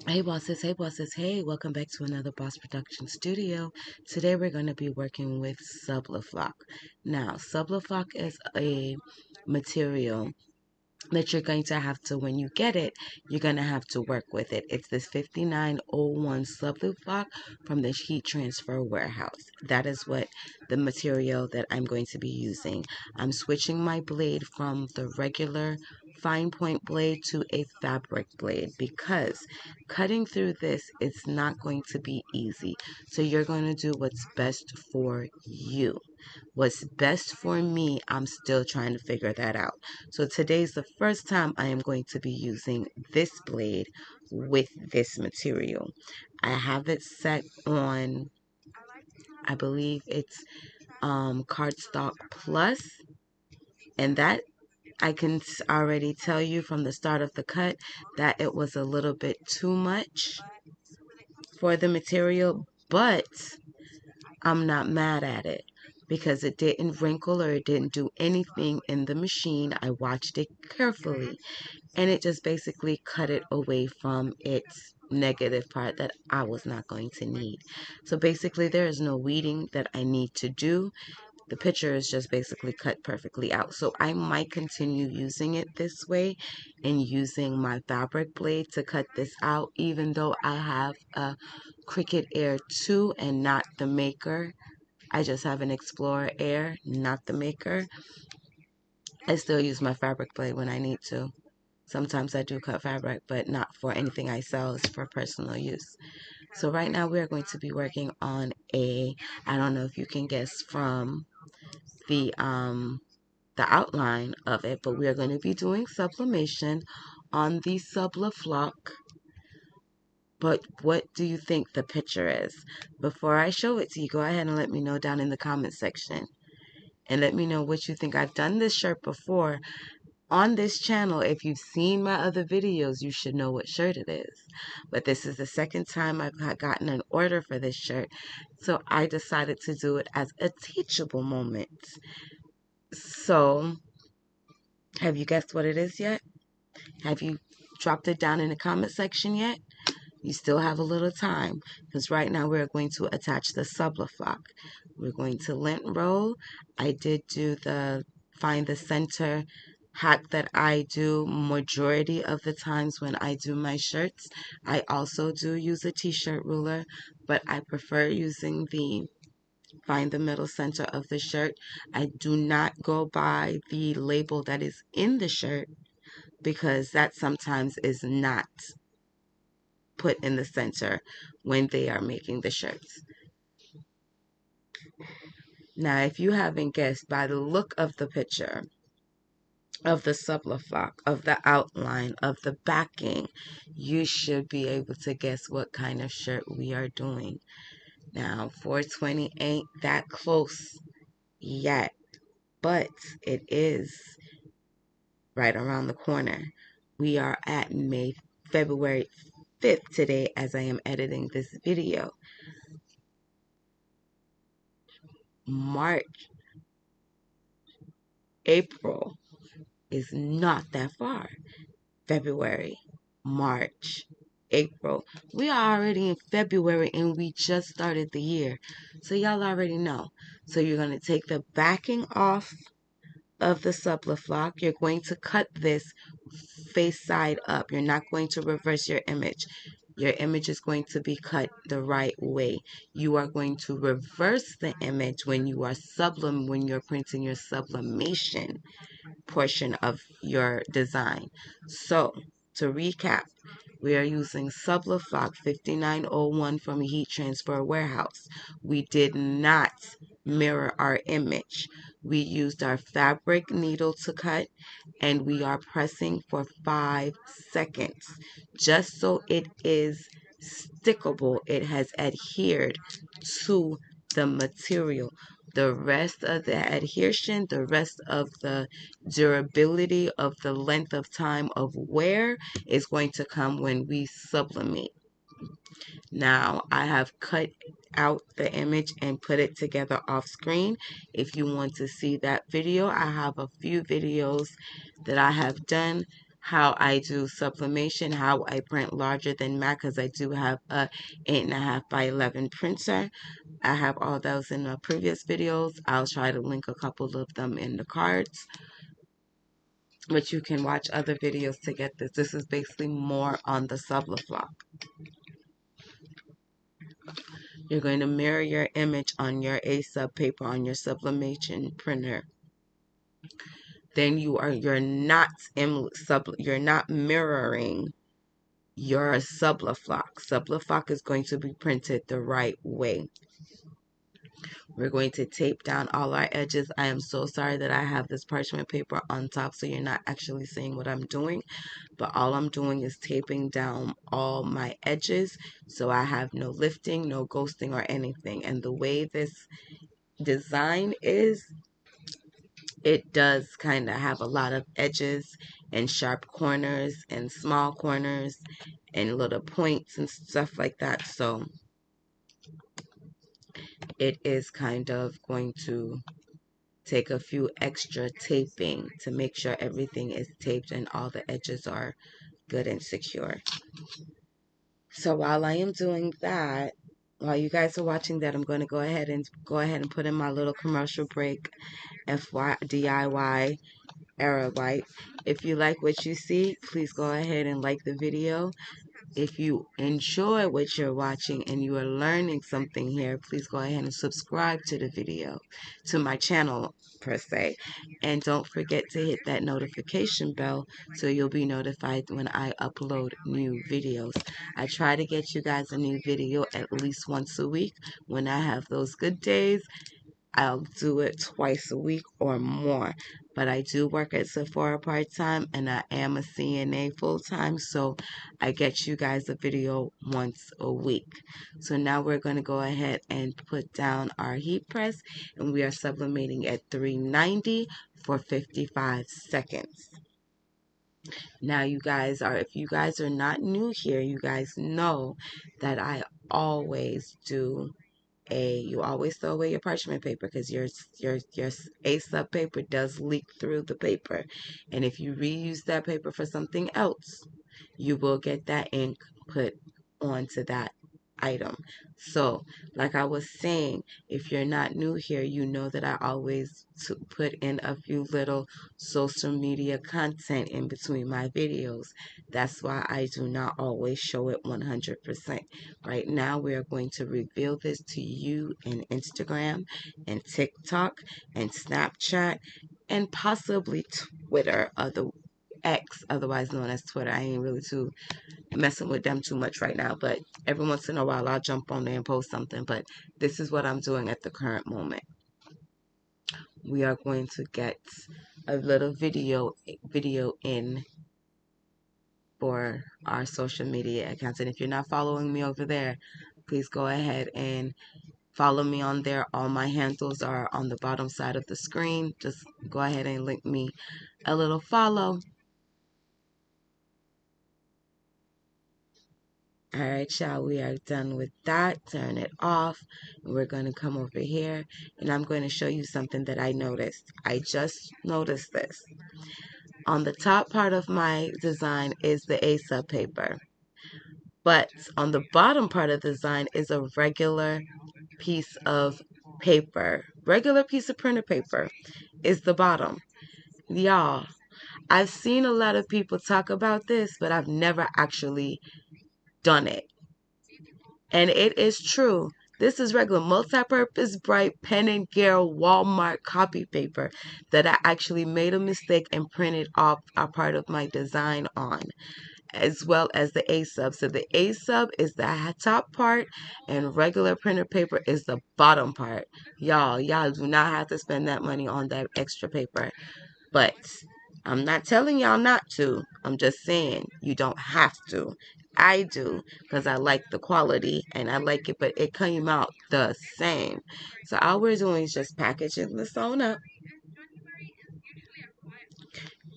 Hey bosses, hey, welcome back to another Boss Production Studio. Today we're going to be working with Subliflock. Now, Subliflock is a material that you're going to have to, when you get it, you're going to have to work with it. It's this 5901 Subliflock from the heat transfer warehouse. That is what the material that I'm going to be using. I'm switching my blade from the regular fine point blade to a fabric blade because cutting through this is not going to be easy. So you're going to do what's best for you. What's best for me, I'm still trying to figure that out. So today's the first time I am going to be using this blade with this material. I have it set on, I believe it's cardstock plus, and that I can already tell you from the start of the cut that it was a little bit too much for the material, but I'm not mad at it because it didn't wrinkle or it didn't do anything in the machine. I watched it carefully and it just basically cut it away from its negative part that I was not going to need. So basically there is no weeding that I need to do. The picture is just basically cut perfectly out. So I might continue using it this way and using my fabric blade to cut this out, even though I have a Cricut Air 2 and not the Maker. I just have an Explorer Air, not the Maker. I still use my fabric blade when I need to. Sometimes I do cut fabric, but not for anything I sell. It's for personal use. So right now we are going to be working on I don't know if you can guess from the outline of it, but we are going to be doing sublimation on the Subliflock. But what do you think the picture is? Before I show it to you, go ahead and let me know down in the comment section. And let me know what you think. I've done this shirt before on this channel. If you've seen my other videos, you should know what shirt it is. But this is the second time I've gotten an order for this shirt. So I decided to do it as a teachable moment. So, have you guessed what it is yet? Have you dropped it down in the comment section yet? You still have a little time because right now we're going to attach the Subliflock. We're going to lint roll. I did do the find the center hack that I do majority of the times when I do my shirts. I also do use a t-shirt ruler, but I prefer using the find the middle center of the shirt. I do not go by the label that is in the shirt because that sometimes is not put in the center when they are making the shirts. Now, if you haven't guessed by the look of the picture, of the Subliflock, of the outline, of the backing, you should be able to guess what kind of shirt we are doing. Now, 420 ain't that close yet, but it is right around the corner. We are at February 5th today as I am editing this video. March, April is not that far. February, March, April. We are already in February and we just started the year. So y'all already know. So you're going to take the backing off of the Subliflock. You're going to cut this face side up. You're not going to reverse your image. Your image is going to be cut the right way. You are going to reverse the image when you are when you're printing your sublimation portion of your design. So, to recap, we are using Subliflock 5901 from a heat transfer warehouse. We did not mirror our image. We used our fabric needle to cut and we are pressing for 5 seconds just so it is stickable. It has adhered to the material. The rest of the adhesion, the rest of the durability of the length of time of wear is going to come when we sublimate. Now, I have cut out the image and put it together off screen. If you want to see that video, I have a few videos that I have done how I do sublimation, how I print larger than matte, because I do have a 8.5 by 11 printer. I have all those in the previous videos. I'll try to link a couple of them in the cards, but you can watch other videos to get this. This is basically more on the Subliflock. You're going to mirror your image on your A-sub paper on your sublimation printer. Then you're not mirroring your Subliflock. Subliflock is going to be printed the right way. We're going to tape down all our edges. I am so sorry that I have this parchment paper on top, so you're not actually seeing what I'm doing. But all I'm doing is taping down all my edges, so I have no lifting, no ghosting, or anything. And the way this design is, it does kind of have a lot of edges and sharp corners and small corners and little points and stuff like that. So it is kind of going to take a few extra taping to make sure everything is taped and all the edges are good and secure. So while I am doing that, while you guys are watching that, I'm going to go ahead and put in my little commercial break, DIY error light. If you like what you see, please go ahead and like the video. If you enjoy what you're watching and you are learning something here, please go ahead and subscribe to the video, to my channel per se. And don't forget to hit that notification bell so you'll be notified when I upload new videos. I try to get you guys a new video at least once a week. When I have those good days, I'll do it twice a week or more. But I do work at Sephora part-time and I am a CNA full-time, so I get you guys a video once a week. So now we're going to go ahead and put down our heat press, and we are sublimating at 390 for 55 seconds. Now if you guys are not new here, you guys know that I always do you always throw away your parchment paper because your A-sub paper does leak through the paper, and if you reuse that paper for something else, you will get that ink put onto that item. So like I was saying, if you're not new here, you know that I always put in a few little social media content in between my videos. That's why I do not always show it 100%. Right now we are going to reveal this to you in Instagram and TikTok and Snapchat and possibly Twitter, X, otherwise known as Twitter. I ain't really too messing with them too much right now, but every once in a while I'll jump on there and post something. But this is what I'm doing at the current moment. We are going to get a little video in for our social media accounts, and if you're not following me over there, please go ahead and follow me on there. All my handles are on the bottom side of the screen. Just go ahead and link me a little follow. Alright, y'all, we are done with that. Turn it off. We're going to come over here, and I'm going to show you something that I noticed. I just noticed this. On the top part of my design is the A-sub paper, but on the bottom part of the design is a regular piece of paper. Regular piece of printer paper is the bottom. Y'all, I've seen a lot of people talk about this, but I've never actually done it. And it is true. This is regular multi-purpose bright pen and Gale Walmart copy paper that I actually made a mistake and printed off a part of my design on, as well as the A-sub. So the A-sub is the top part and regular printer paper is the bottom part. Y'all do not have to spend that money on that extra paper. But I'm not telling y'all not to. I'm just saying you don't have to. I do because I like the quality and I like it, but it came out the same. So all we're doing is just packaging this on up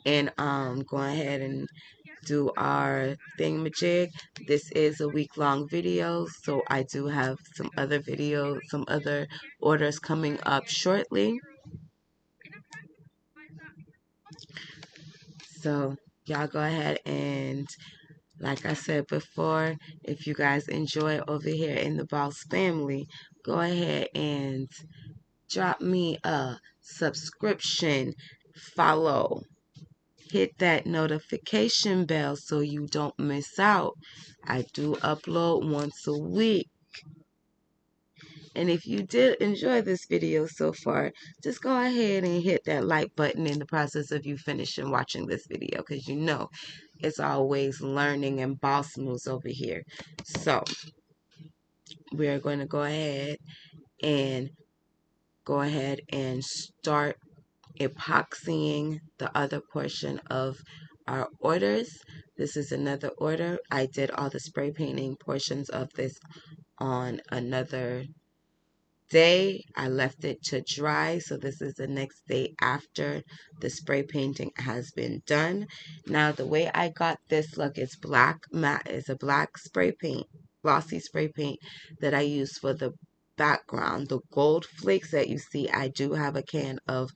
and go ahead and do our thingamajig. This is a week-long video, so I do have some other videos, some other orders coming up shortly. So y'all go ahead and, like I said before, if you guys enjoy over here in the Boss family, go ahead and drop me a subscription, follow, hit that notification bell so you don't miss out. I do upload once a week. And if you did enjoy this video so far, just go ahead and hit that like button in the process of you finishing watching this video, because you know it's always learning and boss moves over here. So we're going to and go ahead and start epoxying the other portion of our orders. This is another order. I did all the spray painting portions of this on another day. I left it to dry, so this is the next day after the spray painting has been done. Now the way I got this look is black matte. It's a black spray paint, glossy spray paint that I use for the background. The gold flakes that you see, I do have a can of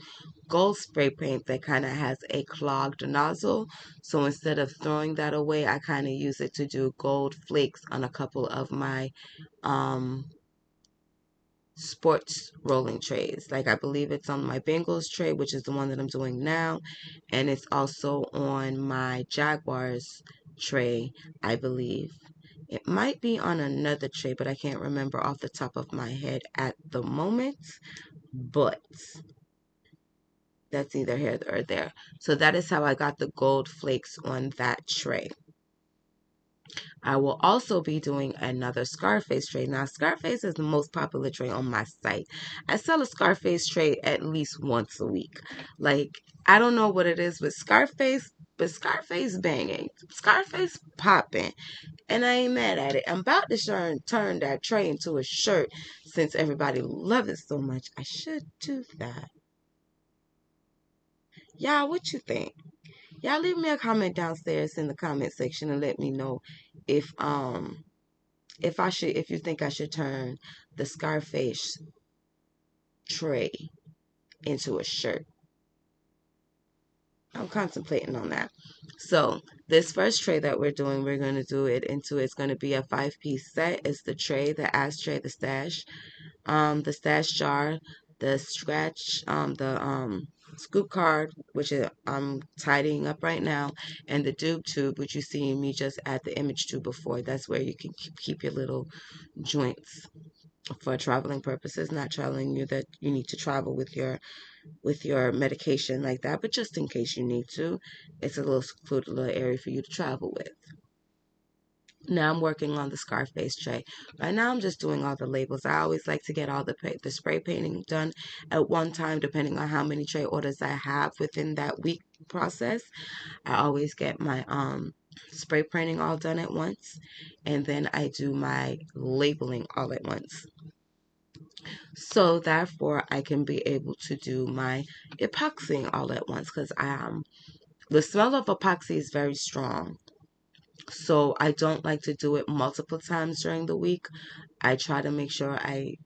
gold spray paint that kind of has a clogged nozzle, so instead of throwing that away, I kind of use it to do gold flakes on a couple of my sports rolling trays. Like I believe it's on my Bengals tray, which is the one that I'm doing now, and it's also on my Jaguars tray, I believe. It might be on another tray, but I can't remember off the top of my head at the moment. But that's either here or there. So that is how I got the gold flakes on that tray. I will also be doing another Scarface tray. Now, Scarface is the most popular tray on my site. I sell a Scarface tray at least once a week. Like, I don't know what it is with Scarface, but Scarface banging, Scarface popping, and I ain't mad at it. I'm about to turn that tray into a shirt since everybody loves it so much. I should do that. Y'all, what you think? Y'all leave me a comment downstairs in the comment section and let me know if you think I should turn the Scarface tray into a shirt. I'm contemplating on that. So this first tray that we're doing, we're going to do it into, it's going to be a 5-piece set. It's the tray, the ashtray, the stash jar, the scratch, the scoop card, which I'm tidying up right now, and the doob tube, which you see me just add the image to before. That's where you can keep your little joints for traveling purposes. Not telling you that you need to travel with your medication like that, but just in case you need to, it's a little secluded little area for you to travel with. Now I'm working on the Scarface tray. Right now I'm just doing all the labels. I always like to get all the spray painting done at one time, depending on how many tray orders I have within that week process. I always get my spray painting all done at once, and then I do my labeling all at once. So therefore I can be able to do my epoxying all at once, because the smell of epoxy is very strong. So I don't like to do it multiple times during the week. I try to make sure I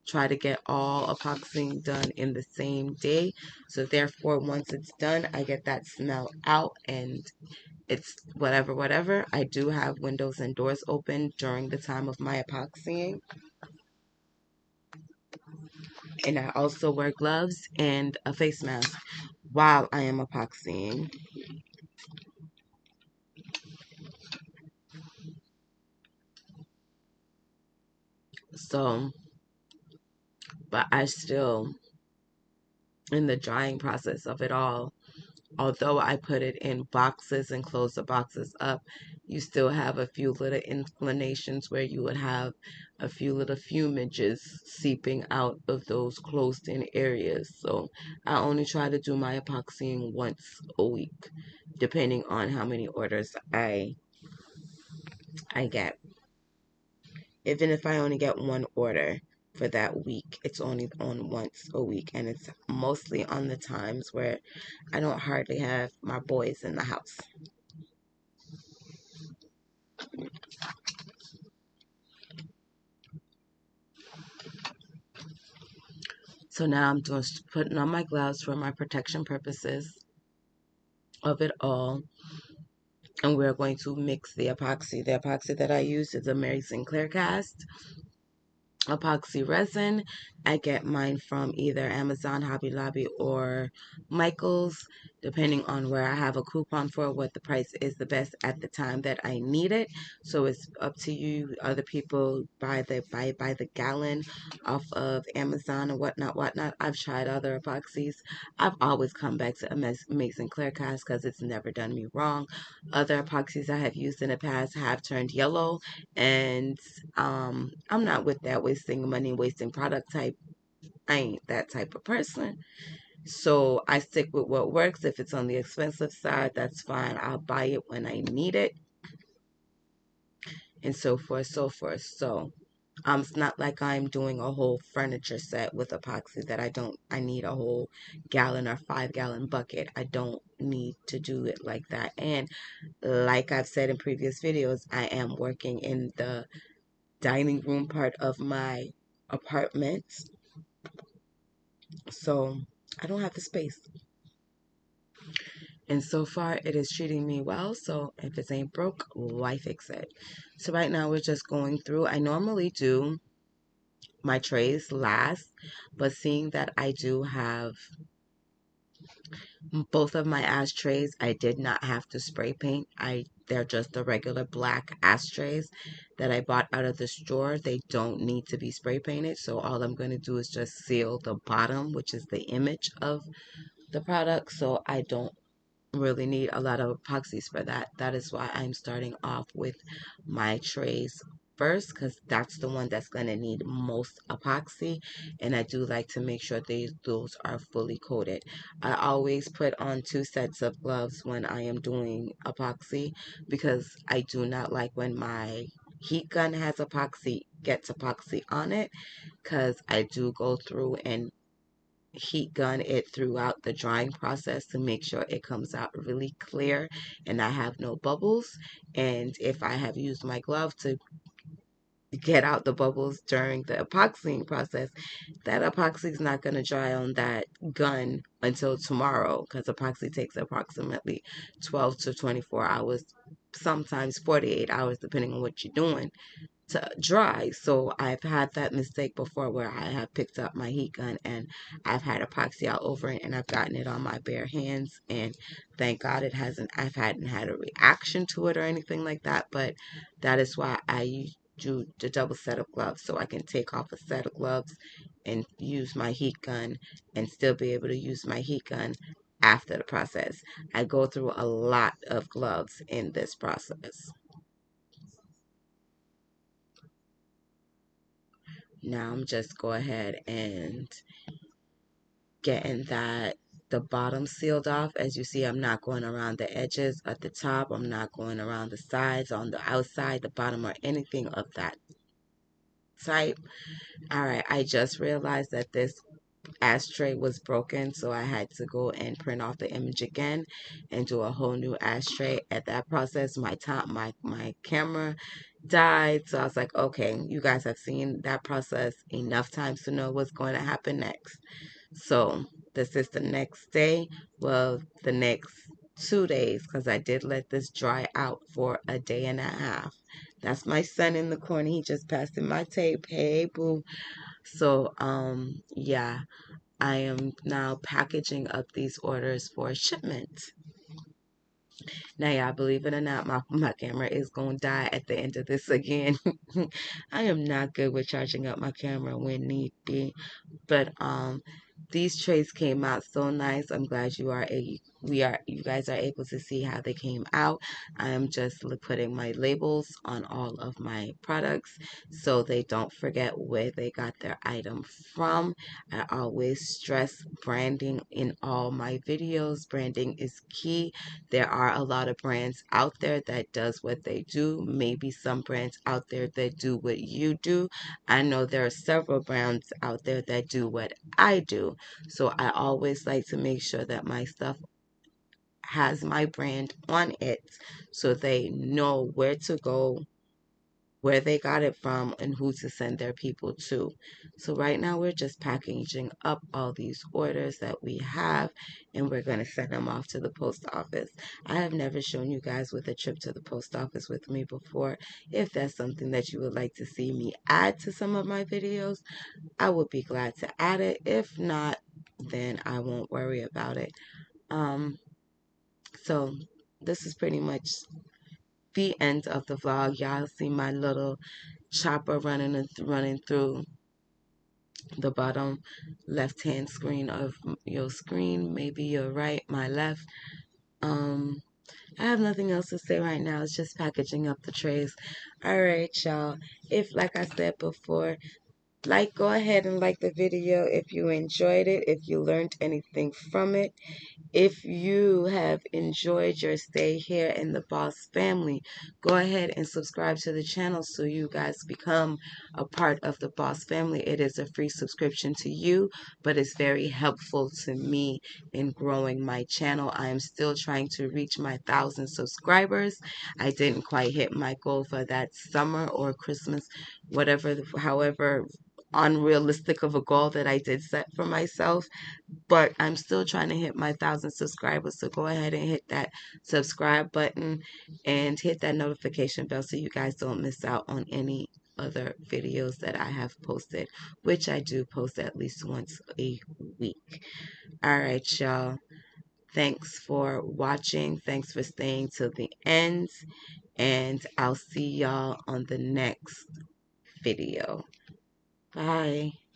try to get all epoxying done in the same day. So therefore, once it's done, I get that smell out and it's whatever. I do have windows and doors open during the time of my epoxying. And I also wear gloves and a face mask while I am epoxying. So, but I still, in the drying process of it all, although I put it in boxes and close the boxes up, you still have a few little inclinations where you would have a few little fumages seeping out of those closed in areas. So I only try to do my epoxying once a week, depending on how many orders I get. Even if I only get one order for that week, it's only on once a week, and it's mostly on the times where I don't hardly have my boys in the house. So now I'm putting on my gloves for my protection purposes of it all. and we're going to mix the epoxy. The epoxy that I use is a Mary Sinclair cast epoxy resin. I get mine from either Amazon, Hobby Lobby, or Michael's, depending on where I have a coupon for what the price is the best at the time that I need it. So it's up to you. Other people buy the gallon off of Amazon or whatnot. I've tried other epoxies. I've always come back to Amazing Clear Cast because it's never done me wrong. Other epoxies I have used in the past have turned yellow, and I'm not with that wasting money, wasting product type. I ain't that type of person. So I stick with what works. If it's on the expensive side, that's fine. I'll buy it when I need it, and so forth, so forth. So it's not like I'm doing a whole furniture set with epoxy that I need a whole gallon or 5 gallon bucket. I don't need to do it like that. And like I've said in previous videos, I am working in the dining room part of my apartment, so I don't have the space. And so far, it is treating me well. So if it ain't broke, why fix it? So right now, we're just going through. I normally do my trays last, but seeing that I do have both of my ashtrays, I did not have to spray paint. They're just the regular black ashtrays that I bought out of the store. They don't need to be spray painted. So all I'm going to do is just seal the bottom, which is the image of the product. So I don't really need a lot of epoxies for that. That is why I'm starting off with my trays first, because that's the one that's going to need most epoxy, and I do like to make sure those are fully coated. I always put on 2 sets of gloves when I am doing epoxy, because I do not like when my heat gun gets epoxy on it, because I do go through and heat gun it throughout the drying process to make sure it comes out really clear and I have no bubbles. And if I have used my glove to get out the bubbles during the epoxying process, that epoxy is not going to dry on that gun until tomorrow, because epoxy takes approximately 12 to 24 hours, sometimes 48 hours, depending on what you're doing, to dry. So I've had that mistake before where I have picked up my heat gun and I've had epoxy all over it and I've gotten it on my bare hands, and thank God I hadn't had a reaction to it or anything like that. But that is why I do the double set of gloves, so I can take off a set of gloves and use my heat gun and still be able to use my heat gun after the process. I go through a lot of gloves in this process. Now I'm just go ahead and getting the bottom sealed off. As you see, I'm not going around the edges at the top. I'm not going around the sides, on the outside, the bottom, or anything of that type. All right, I just realized that this ashtray was broken, so I had to go and print off the image again and do a whole new ashtray. At that process, my camera died, so I was like, okay, you guys have seen that process enough times to know what's going to happen next. So this is the next day, well, the next 2 days, because I did let this dry out for a day and a half. That's my son in the corner. He just passed in my tape. Hey, boo. So, yeah, I am now packaging up these orders for shipment. Now, y'all, believe it or not, my camera is going to die at the end of this again. I am not good with charging up my camera when need be. But these trays came out so nice. I'm glad you guys are able to see how they came out. I am just putting my labels on all of my products so they don't forget where they got their item from. I always stress branding in all my videos. Branding is key. There are a lot of brands out there that does what they do. Maybe some brands out there that do what you do. I know there are several brands out there that do what I do. So I always like to make sure that my stuff has my brand on it so they know where to go, where they got it from, and who to send their people to. So right now we're just packaging up all these orders that we have, and we're going to send them off to the post office. I have never shown you guys with a trip to the post office with me before. If that's something that you would like to see me add to some of my videos, I would be glad to add it. If not, then I won't worry about it. So this is pretty much the end of the vlog. Y'all see my little chopper running through the bottom left hand screen of your screen, maybe your right, my left. um I have nothing else to say right now. It's just packaging up the trays. All right, y'all, if like I said before, go ahead and like the video if you enjoyed it, if you learned anything from it. If you have enjoyed your stay here in the Boss family, go ahead and subscribe to the channel so you guys become a part of the Boss family. It is a free subscription to you, but it's very helpful to me in growing my channel. I am still trying to reach my 1,000 subscribers. I didn't quite hit my goal for that summer or Christmas, however unrealistic of a goal that I did set for myself, but I'm still trying to hit my 1,000 subscribers. So go ahead and hit that subscribe button and hit that notification bell so you guys don't miss out on any other videos that I have posted, which I do post at least once a week. All right, y'all. Thanks for watching. Thanks for staying till the end. And I'll see y'all on the next video. Bye.